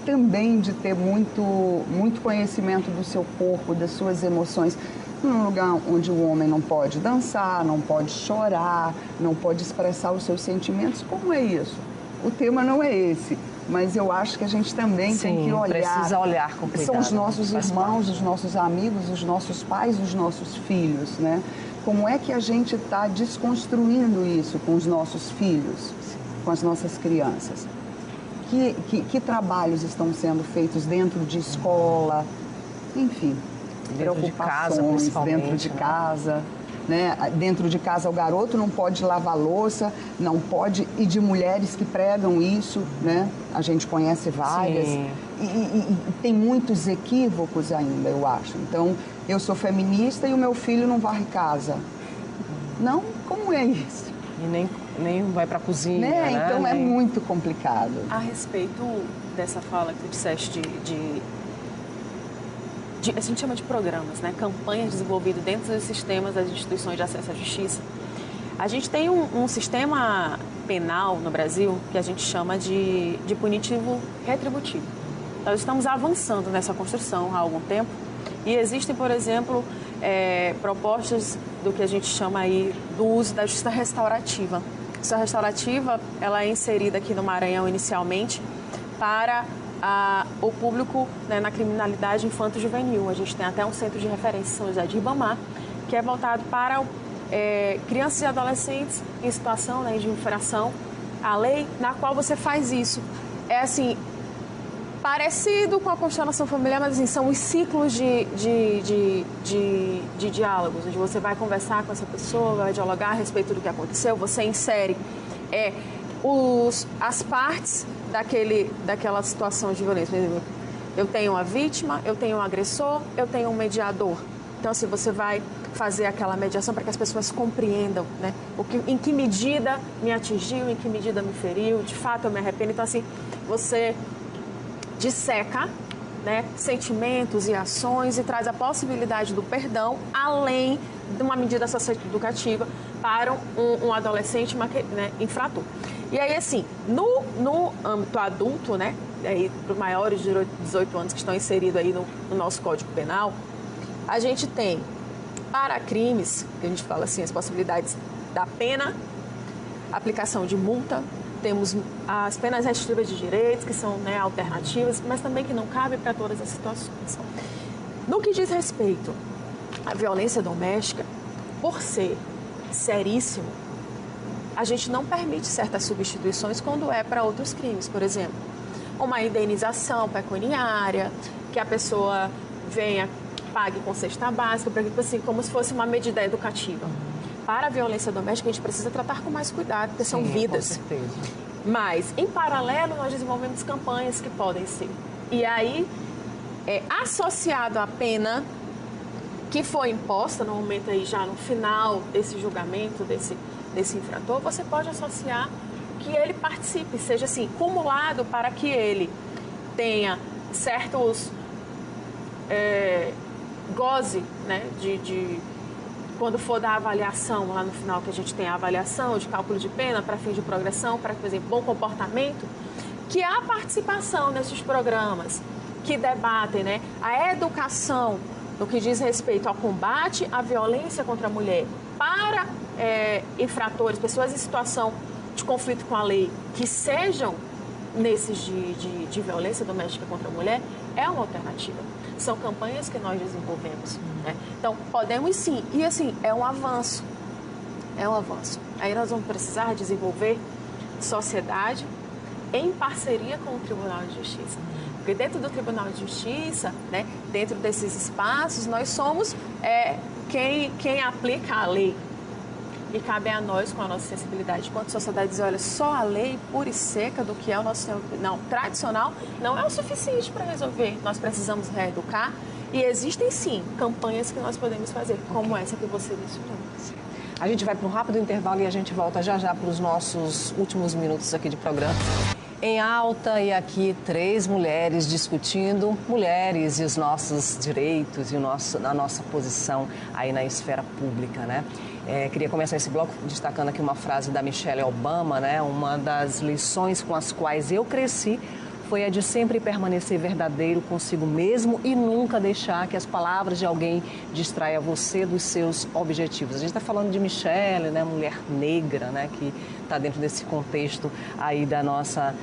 também de ter muito conhecimento do seu corpo, das suas emoções. Num lugar onde o homem não pode dançar, não pode chorar, não pode expressar os seus sentimentos, como é isso? O tema não é esse, mas eu acho que a gente também tem que olhar. Precisa olhar com cuidado. São os nossos irmãos, os nossos amigos, os nossos pais, os nossos filhos, né? Como é que a gente está desconstruindo isso com os nossos filhos, com as nossas crianças? Que trabalhos estão sendo feitos dentro de escola, enfim, preocupações dentro de casa. Né? Dentro de casa o garoto não pode lavar louça, não pode, e de mulheres que pregam isso, né? A gente conhece várias, e tem muitos equívocos ainda, eu acho. Então, eu sou feminista e o meu filho não varre casa. Não? Como é isso? E nem vai para a cozinha, né? Então é muito complicado. A respeito dessa fala que tu disseste a gente chama de programas, né? Campanhas desenvolvidas dentro dos sistemas das instituições de acesso à justiça. A gente tem um sistema penal no Brasil que a gente chama de punitivo retributivo. Nós estamos avançando nessa construção há algum tempo e existem, por exemplo, propostas do que a gente chama aí do uso da justiça restaurativa. A justiça restaurativa, ela é inserida aqui no Maranhão inicialmente para o público, né, na criminalidade infanto-juvenil. A gente tem até um centro de referência em São José de Ribamar, que é voltado para crianças e adolescentes em situação, né, de infração à lei, na qual você faz isso. É assim, parecido com a constelação familiar, mas assim, são os ciclos de diálogos, onde você vai conversar com essa pessoa, vai dialogar a respeito do que aconteceu, você insere as partes daquela situação de violência. Por exemplo, eu tenho a vítima, eu tenho um agressor, eu tenho um mediador. Então, assim, você vai fazer aquela mediação para que as pessoas compreendam, né? Em que medida me atingiu, em que medida me feriu, de fato eu me arrependo. Então, assim, você disseca né, sentimentos e ações e traz a possibilidade do perdão, além de uma medida socioeducativa para um adolescente, né, infrator. E aí, assim, no âmbito adulto, né, para os maiores de 18 anos que estão inseridos aí no nosso Código Penal, a gente tem, para crimes, que a gente fala assim, as possibilidades da pena, aplicação de multa, temos as penas restritivas de direitos, que são, né, alternativas, mas também que não cabem para todas as situações. No que diz respeito à violência doméstica, por ser seríssimo, a gente não permite certas substituições quando é para outros crimes. Por exemplo, uma indenização pecuniária, que a pessoa venha, pague com cesta básica, assim, como se fosse uma medida educativa. Para a violência doméstica, a gente precisa tratar com mais cuidado, porque são vidas. Com certeza. Mas, em paralelo, nós desenvolvemos campanhas que podem ser. E aí, associado à pena que foi imposta, no momento aí já no final desse julgamento, desse infrator, você pode associar que ele participe, seja assim, cumulado para que ele tenha certos goze, né, de quando for da avaliação, lá no final que a gente tem a avaliação de cálculo de pena para fim de progressão, para, por exemplo, bom comportamento, que a participação nesses programas que debatem, né, a educação no que diz respeito ao combate à violência contra a mulher para infratores, pessoas em situação de conflito com a lei, que sejam nesses de violência doméstica contra a mulher, é uma alternativa. São campanhas que nós desenvolvemos, né? Então, podemos sim, e assim, é um avanço. Aí nós vamos precisar desenvolver sociedade em parceria com o Tribunal de Justiça. Porque dentro do Tribunal de Justiça, né, dentro desses espaços, nós somos quem aplica a lei. E cabe a nós, com a nossa sensibilidade, enquanto sociedade, dizer, olha, só a lei pura e seca do que é o nosso não, tradicional não é o suficiente para resolver. Nós precisamos reeducar e existem, sim, campanhas que nós podemos fazer, como essa que você mencionou. A gente vai para um rápido intervalo e a gente volta já para os nossos últimos minutos aqui de programa. Em alta, e aqui 3 mulheres discutindo mulheres e os nossos direitos e a nossa posição aí na esfera pública, né? Queria começar esse bloco destacando aqui uma frase da Michelle Obama, né? Uma das lições com as quais eu cresci foi a de sempre permanecer verdadeiro consigo mesmo e nunca deixar que as palavras de alguém distraia você dos seus objetivos. A gente está falando de Michelle, né? Mulher negra, né? Que está dentro desse contexto aí da nossa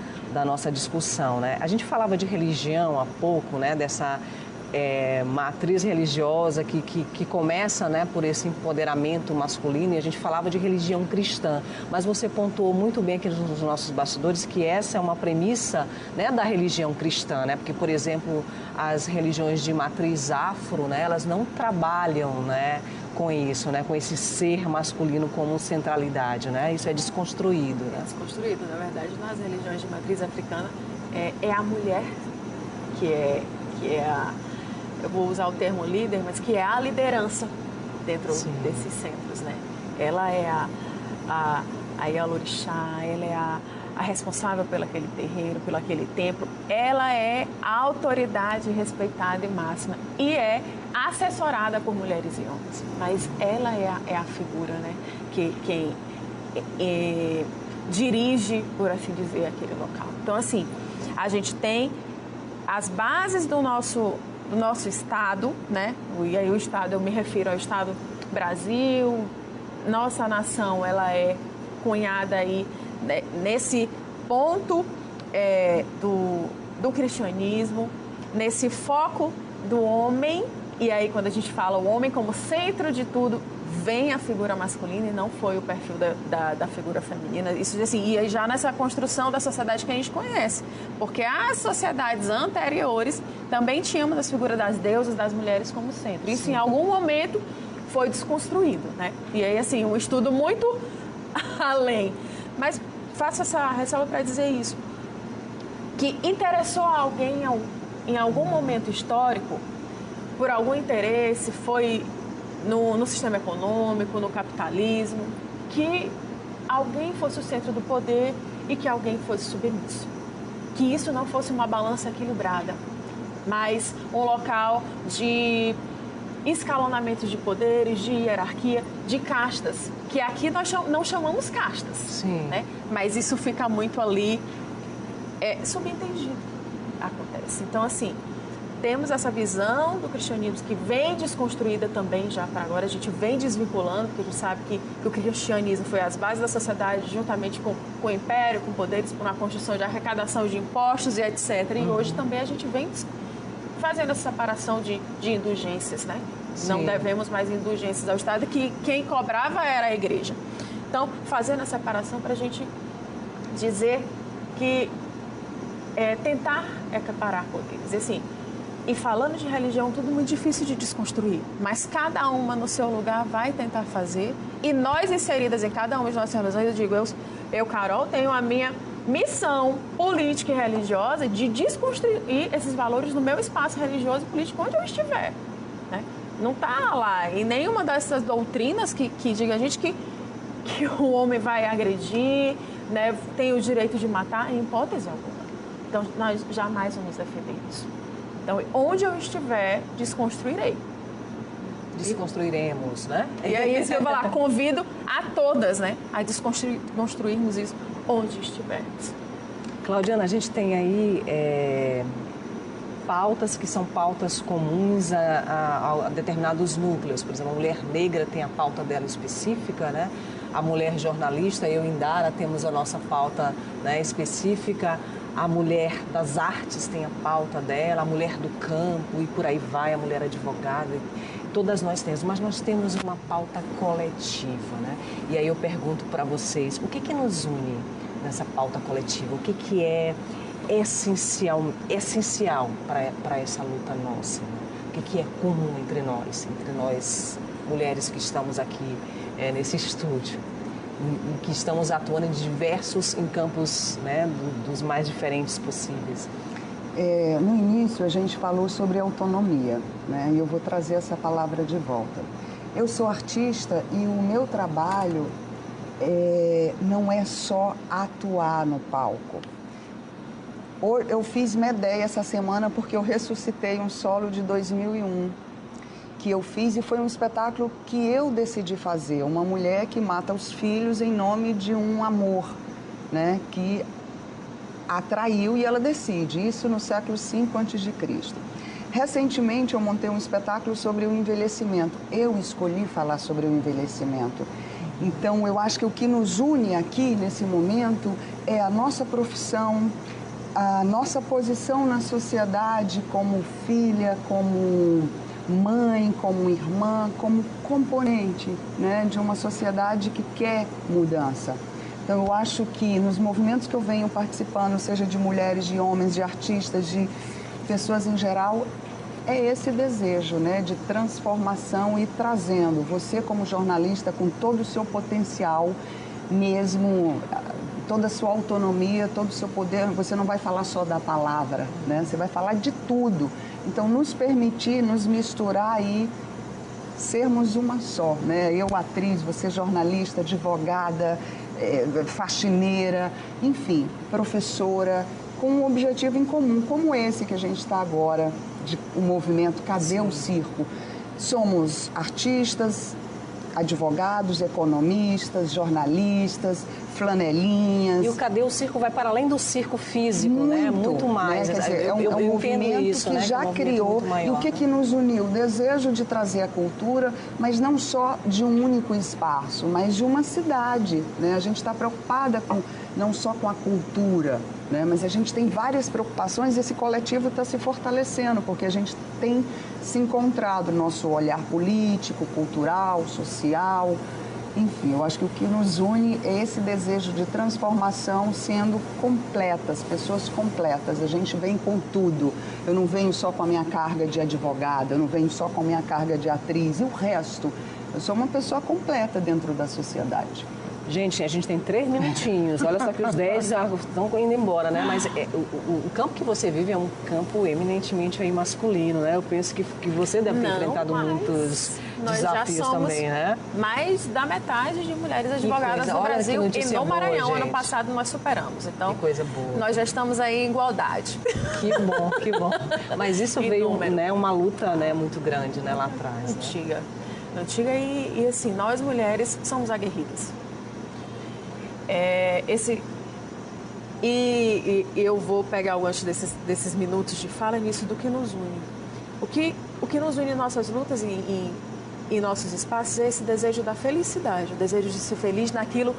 discussão, né? A gente falava de religião há pouco, né? Dessa matriz religiosa que começa, né, por esse empoderamento masculino, e a gente falava de religião cristã, mas você pontuou muito bem aqui nos nossos bastidores que essa é uma premissa, né, da religião cristã, né, porque, por exemplo, as religiões de matriz afro, né, elas não trabalham, né, com isso, né, com esse ser masculino como centralidade, né, isso é desconstruído, né? É desconstruído, na verdade, nas religiões de matriz africana é a mulher que é a, eu vou usar o termo líder, mas que é a liderança dentro desses centros, né? Ela é a Yalorixá, ela é a responsável pelo aquele terreiro, pelo aquele templo. Ela é a autoridade respeitada e máxima e é assessorada por mulheres e homens. Mas ela é a figura, né? Quem dirige, por assim dizer, aquele local. Então, assim, a gente tem as bases do nosso Estado, né? E aí o Estado, eu me refiro ao Estado Brasil. Nossa nação, ela é cunhada aí, né, nesse ponto do cristianismo, nesse foco do homem. E aí, quando a gente fala o homem como centro de tudo, vem a figura masculina e não foi o perfil da figura feminina. Isso, assim, e aí já nessa construção da sociedade que a gente conhece. Porque as sociedades anteriores também tínhamos as figuras das deusas, das mulheres como centro. Isso, em algum momento, foi desconstruído, né? E aí, assim, um estudo muito além. Mas faço essa ressalva para dizer isso. Que interessou a alguém em algum momento histórico, por algum interesse, foi no sistema econômico, no capitalismo, que alguém fosse o centro do poder e que alguém fosse submisso. Que isso não fosse uma balança equilibrada. mas um local de escalonamento de poderes, de hierarquia, de castas, que aqui nós não chamamos castas, Sim. né? Mas isso fica muito ali subentendido, acontece. Então, assim, temos essa visão do cristianismo que vem desconstruída também já para agora, a gente vem desvinculando, porque a gente sabe que o cristianismo foi as bases da sociedade, juntamente com o império, com poderes, por uma construção de arrecadação de impostos e etc. E hoje também a gente vem fazendo essa separação de indulgências, né? Sim. Não devemos mais indulgências ao Estado, que quem cobrava era a igreja. Então, fazendo a separação para a gente dizer que tentar equiparar poderes. Assim, e falando de religião, tudo muito difícil de desconstruir, mas cada uma no seu lugar vai tentar fazer, e nós inseridas em cada uma de nossas religiões, eu digo, eu, Carol, tenho a minha missão política e religiosa de desconstruir esses valores no meu espaço religioso e político onde eu estiver, né? Não está lá em nenhuma dessas doutrinas que diga a gente que o homem vai agredir, né, tem o direito de matar, em hipótese alguma. Então, nós jamais vamos defender isso. Então, onde eu estiver, desconstruirei. Desconstruiremos, né? E é isso que eu vou lá, convido a todas, né, a desconstruirmos isso onde estivermos. Claudiana, a gente tem aí pautas que são pautas comuns a determinados núcleos. Por exemplo, a mulher negra tem a pauta dela específica, né? A mulher jornalista, eu e Indara, temos a nossa pauta, né, específica. A mulher das artes tem a pauta dela, a mulher do campo e por aí vai, a mulher advogada. Todas nós temos, mas nós temos uma pauta coletiva, né? E aí eu pergunto para vocês, o que nos une nessa pauta coletiva? O que é essencial para essa luta nossa? Né? O que é comum entre nós mulheres que estamos aqui nesse estúdio, em que estamos atuando em campos, né, dos mais diferentes possíveis? No início a gente falou sobre autonomia, né? E eu vou trazer essa palavra de volta. Eu sou artista e o meu trabalho não é só atuar no palco. Eu fiz Medeia essa semana porque eu ressuscitei um solo de 2001 que eu fiz e foi um espetáculo que eu decidi fazer. Uma mulher que mata os filhos em nome de um amor, né, que atraiu e ela decide. Isso no século V a.C. Recentemente eu montei um espetáculo sobre o envelhecimento. Eu escolhi falar sobre o envelhecimento. Então eu acho que o que nos une aqui nesse momento é a nossa profissão, a nossa posição na sociedade como filha, como mãe, como irmã, como componente, né, de uma sociedade que quer mudança. Então eu acho que nos movimentos que eu venho participando, seja de mulheres, de homens, de artistas, de pessoas em geral, é esse desejo, né, de transformação e trazendo você como jornalista com todo o seu potencial mesmo, toda a sua autonomia, todo o seu poder. Você não vai falar só da palavra, né? Você vai falar de tudo. Então, nos permitir, nos misturar e sermos uma só, né? Eu, atriz, você, jornalista, advogada, faxineira, enfim, professora, com um objetivo em comum, como esse que a gente está agora, o movimento Cadê o Circo? Somos artistas, advogados, economistas, jornalistas, flanelinhas. E o Cadê o Circo vai para além do circo físico, né? Muito mais. Né? Quer dizer, é um movimento isso, que né? já criou. E o que nos uniu? O desejo de trazer a cultura, mas não só de um único espaço, mas de uma cidade, né? A gente está preocupada não só com a cultura, né? Mas a gente tem várias preocupações e esse coletivo está se fortalecendo, porque a gente tem se encontrado no nosso olhar político, cultural, social. Enfim, eu acho que o que nos une é esse desejo de transformação sendo completas, pessoas completas. A gente vem com tudo. Eu não venho só com a minha carga de advogada, eu não venho só com a minha carga de atriz e o resto. Eu sou uma pessoa completa dentro da sociedade. Gente, a gente tem 3 minutinhos. Olha só que os 10 já estão indo embora, né? Mas o campo que você vive é um campo eminentemente aí masculino, né? Eu penso que você deve ter enfrentado muitos desafios também, né? Mais da metade de mulheres advogadas no Brasil e no Maranhão. Ano passado nós superamos. Então, que coisa boa. Nós já estamos aí em igualdade. Que bom, que bom. Mas isso veio, né, uma luta, né, muito grande, né, lá atrás. Antiga. Né? Antiga e assim, nós mulheres somos aguerridas. E eu vou pegar o gancho desses minutos de fala nisso do que nos une. O que nos une em nossas lutas e em nossos espaços é esse desejo da felicidade, o desejo de ser feliz naquilo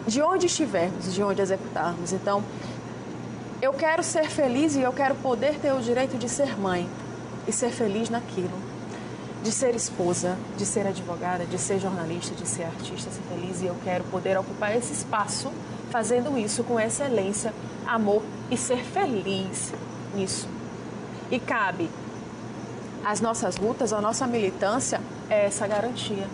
de onde estivermos, de onde executarmos. Então, eu quero ser feliz e eu quero poder ter o direito de ser mãe e ser feliz naquilo. De ser esposa, de ser advogada, de ser jornalista, de ser artista, ser feliz. E eu quero poder ocupar esse espaço fazendo isso com excelência, amor e ser feliz nisso. E cabe às nossas lutas, à nossa militância, é essa garantia.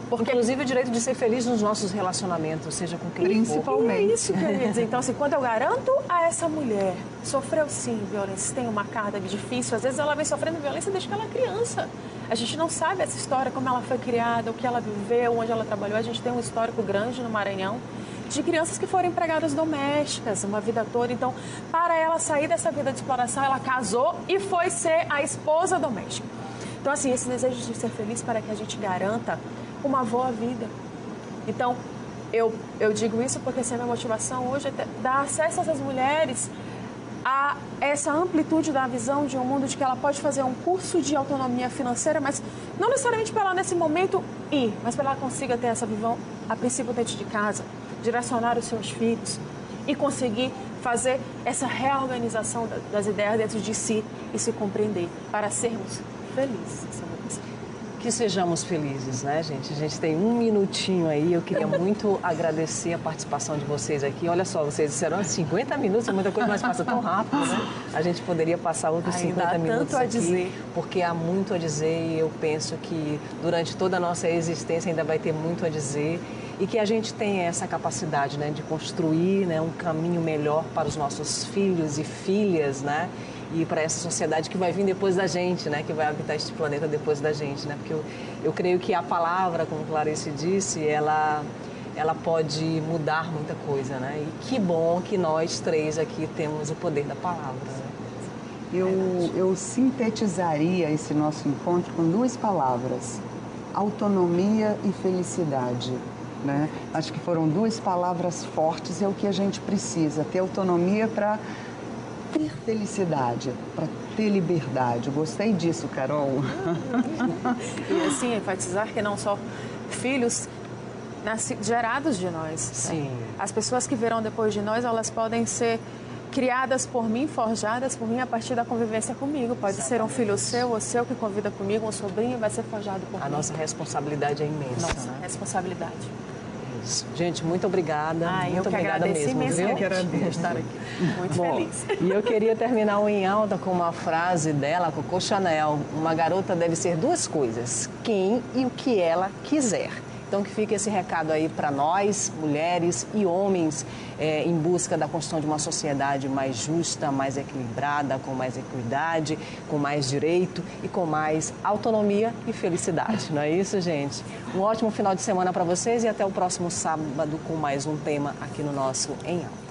Porque, inclusive, o direito de ser feliz nos nossos relacionamentos, seja com quem principalmente. For. É isso que eu ia dizer. Então, assim, quando eu garanto a essa mulher, sofreu sim violência, tem uma carga difícil, às vezes ela vem sofrendo violência desde que ela é criança. A gente não sabe essa história, como ela foi criada, o que ela viveu, onde ela trabalhou. A gente tem um histórico grande no Maranhão de crianças que foram empregadas domésticas uma vida toda. Então, para ela sair dessa vida de exploração, ela casou e foi ser a esposa doméstica. Então, assim, esse desejo de ser feliz para que a gente garanta uma boa vida. Então, eu digo isso porque essa é a minha motivação hoje, é dar acesso a essas mulheres a essa amplitude da visão de um mundo de que ela pode fazer um curso de autonomia financeira, mas não necessariamente para ela nesse momento ir, mas para ela consiga ter essa visão, a princípio dentro de casa, direcionar os seus filhos e conseguir fazer essa reorganização das ideias dentro de si e se compreender para sermos felizes. Que sejamos felizes, né, gente? A gente tem 1 minutinho aí. Eu queria muito agradecer a participação de vocês aqui. Olha só, vocês disseram 50 minutos, é muita coisa, mas passa tão rápido, né? A gente poderia passar outros 50 minutos aqui, dizer. Porque há muito a dizer e eu penso que durante toda a nossa existência ainda vai ter muito a dizer e que a gente tenha essa capacidade, né, de construir, né, um caminho melhor para os nossos filhos e filhas, né? E para essa sociedade que vai vir depois da gente, né? Que vai habitar este planeta depois da gente, né? Porque eu creio que a palavra, como Clarice disse, ela pode mudar muita coisa, né? E que bom que nós 3 aqui temos o poder da palavra, né? Eu sintetizaria esse nosso encontro com 2 palavras: autonomia e felicidade. Né? Acho que foram 2 palavras fortes, é o que a gente precisa, ter autonomia para ter felicidade, para ter liberdade. Gostei disso, Carol. E assim, enfatizar que não só filhos gerados de nós. Sim. Né? As pessoas que virão depois de nós, elas podem ser criadas por mim, forjadas por mim a partir da convivência comigo. Pode ser um filho seu ou seu que convida comigo, um sobrinho vai ser forjado por mim. A nossa responsabilidade é imensa. Nossa, né? responsabilidade. Gente, muito obrigada. Muito obrigada mesmo, viu? Eu que agradeço estar aqui. Muito feliz. E eu queria terminar o Em Alta com uma frase dela, Coco Chanel. Uma garota deve ser 2 coisas: quem e o que ela quiser. Então, que fique esse recado aí para nós, mulheres e homens, em busca da construção de uma sociedade mais justa, mais equilibrada, com mais equidade, com mais direito e com mais autonomia e felicidade. Não é isso, gente? Um ótimo final de semana para vocês e até o próximo sábado com mais um tema aqui no nosso Em Alta.